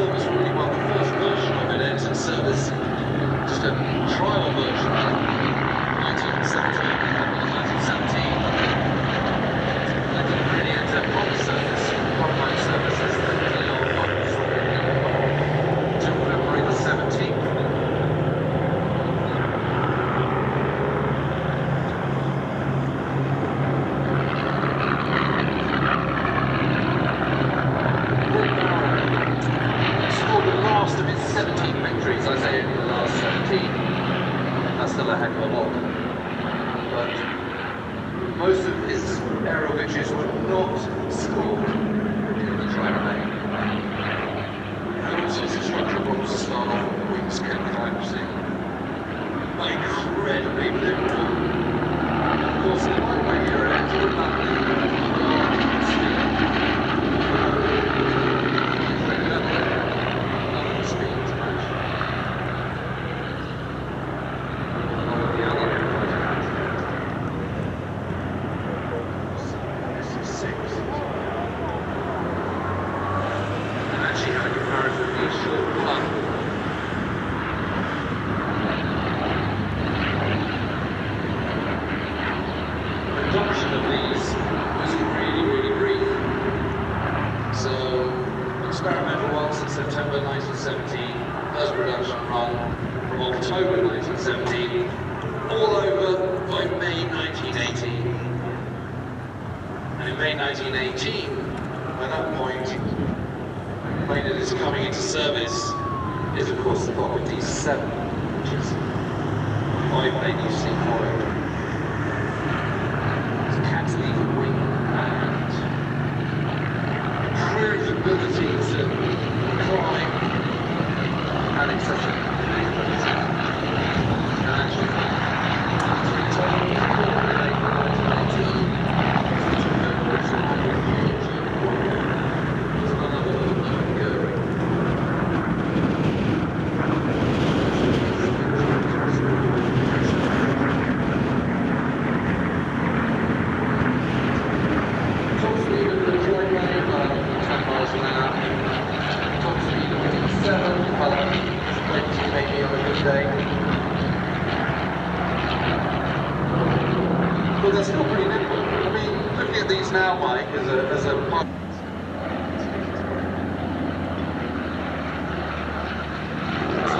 service really well. The first version of it entered service, just a trial version, 1917, 1917. That didn't really enter proper service, frontline services that D.Vll Fokkers until February the 17th. Of his 17 victories, I say in the last 17, that's still a heck of a lot. But most of his aerial victories were not scored in the Triplane. He had all sorts of structural problems to start off with. The wings kept collapsing. Incredibly difficult. Of course, in the lightweight era, it didn't matter. Production of these was really, really brief. So, experimental ones in September 1917, first production run from October 1917, all over by May 1918. And in May 1918, by that point, the plane that is coming into service is of course the Fokker D.Vll, which is a biplane you see following. Cantilever wing and crew's ability to climb and etc. And actually, to return to Fokker in April 1918, to took over as an operating was another go. But they're still pretty nimble. I mean, looking at these now, Mike, as a there's a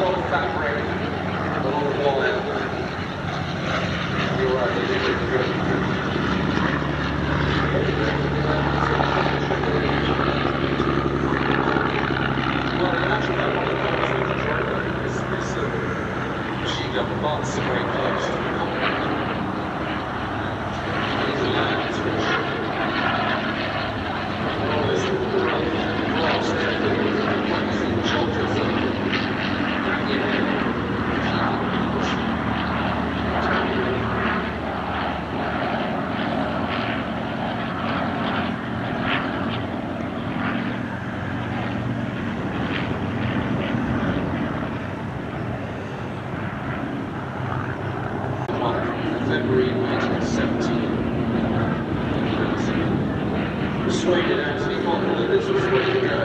lot of fabric, a lot of wire. You're right, they do look good. Well, in actual fact, one of the problems with the Triplane is that machine gun parts are very close to the cockpit. February 1917. Persuaded Anthony Fokker that this was the way to go.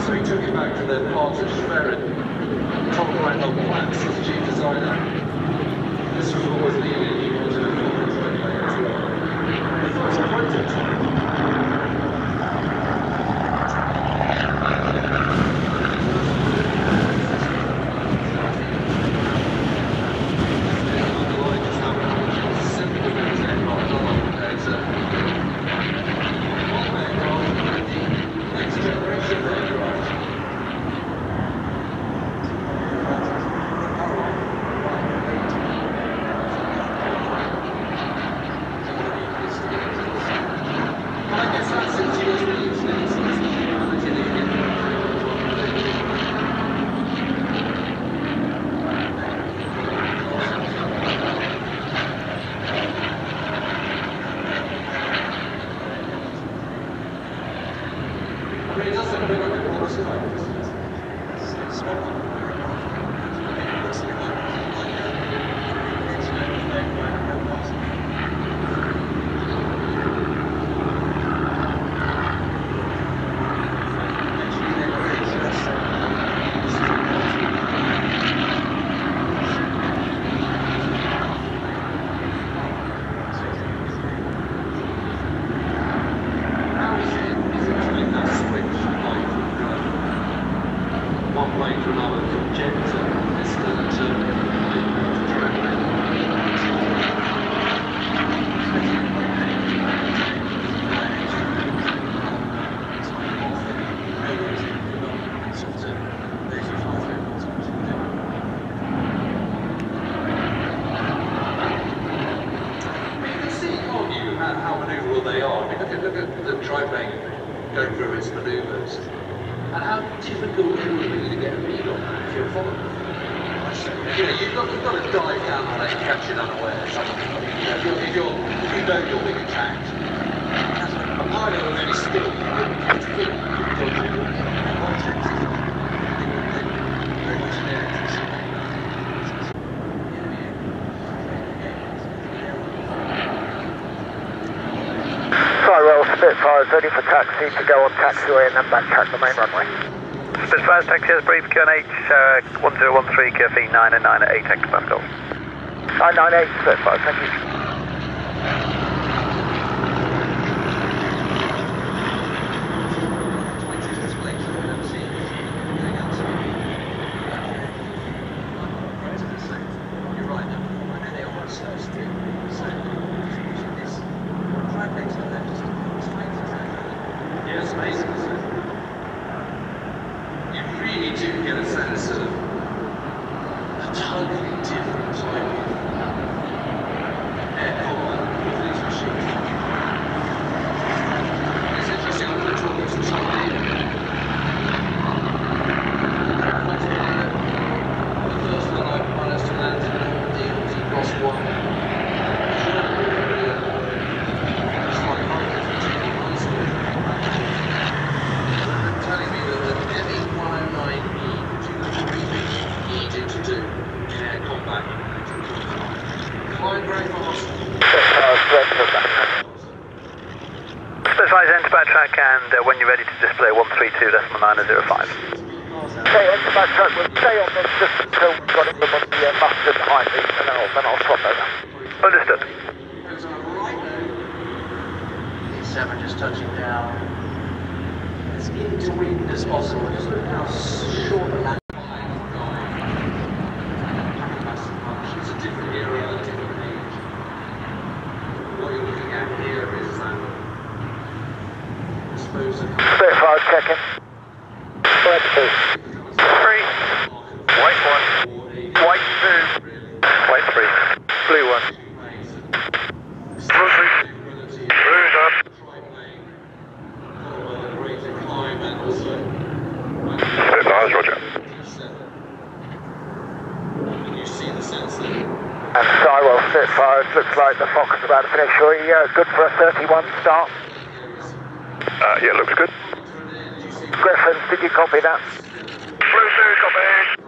So he took it back to their plant at Sywell, told Dr.l plans as chief designer. This was what was needed. He wanted a Fokker Triplane as well. The first prototype. go through its manoeuvres. And how difficult it would be to get a read on that if you're following. You know, you've got to dive down on it and catch it unaware. If you know you're being attacked, a pilot with any skill, Sywell, Spitfire, ready for taxi to go on taxiway and then backtrack the main runway. Spitfire taxi as brief, QNH 1013, KFE 9 and 9 at 8 hectopascals. 998 Spitfire, thank you. Yeah, it's amazing, isn't it? You really do get a sense of a totally different type of air combat with these machines. It's interesting, I'm going to talk to somebody. The first one I managed to land in the Ross 1. Spitfire enter backtrack and when you're ready to display 132.905. Okay, enter backtrack, we'll stay on this just until we've got him on the muster behind me, and then I'll swap over. Understood. 7 just touching down. As into wind as possible. Just look how short the land. It's a different era, a different age. What you're looking at here is that Spitfire checking. White 2. 3. White 1. White 2. White 3. Blue 1. Blue 3. Blue's up. Spitfire's roger. You see the sense that And Sywell, Spitfire, it looks like the Fokkers about to finish. Good for a 31 start. Yeah, looks good. Griffins, did you copy that? Blue 2, copy.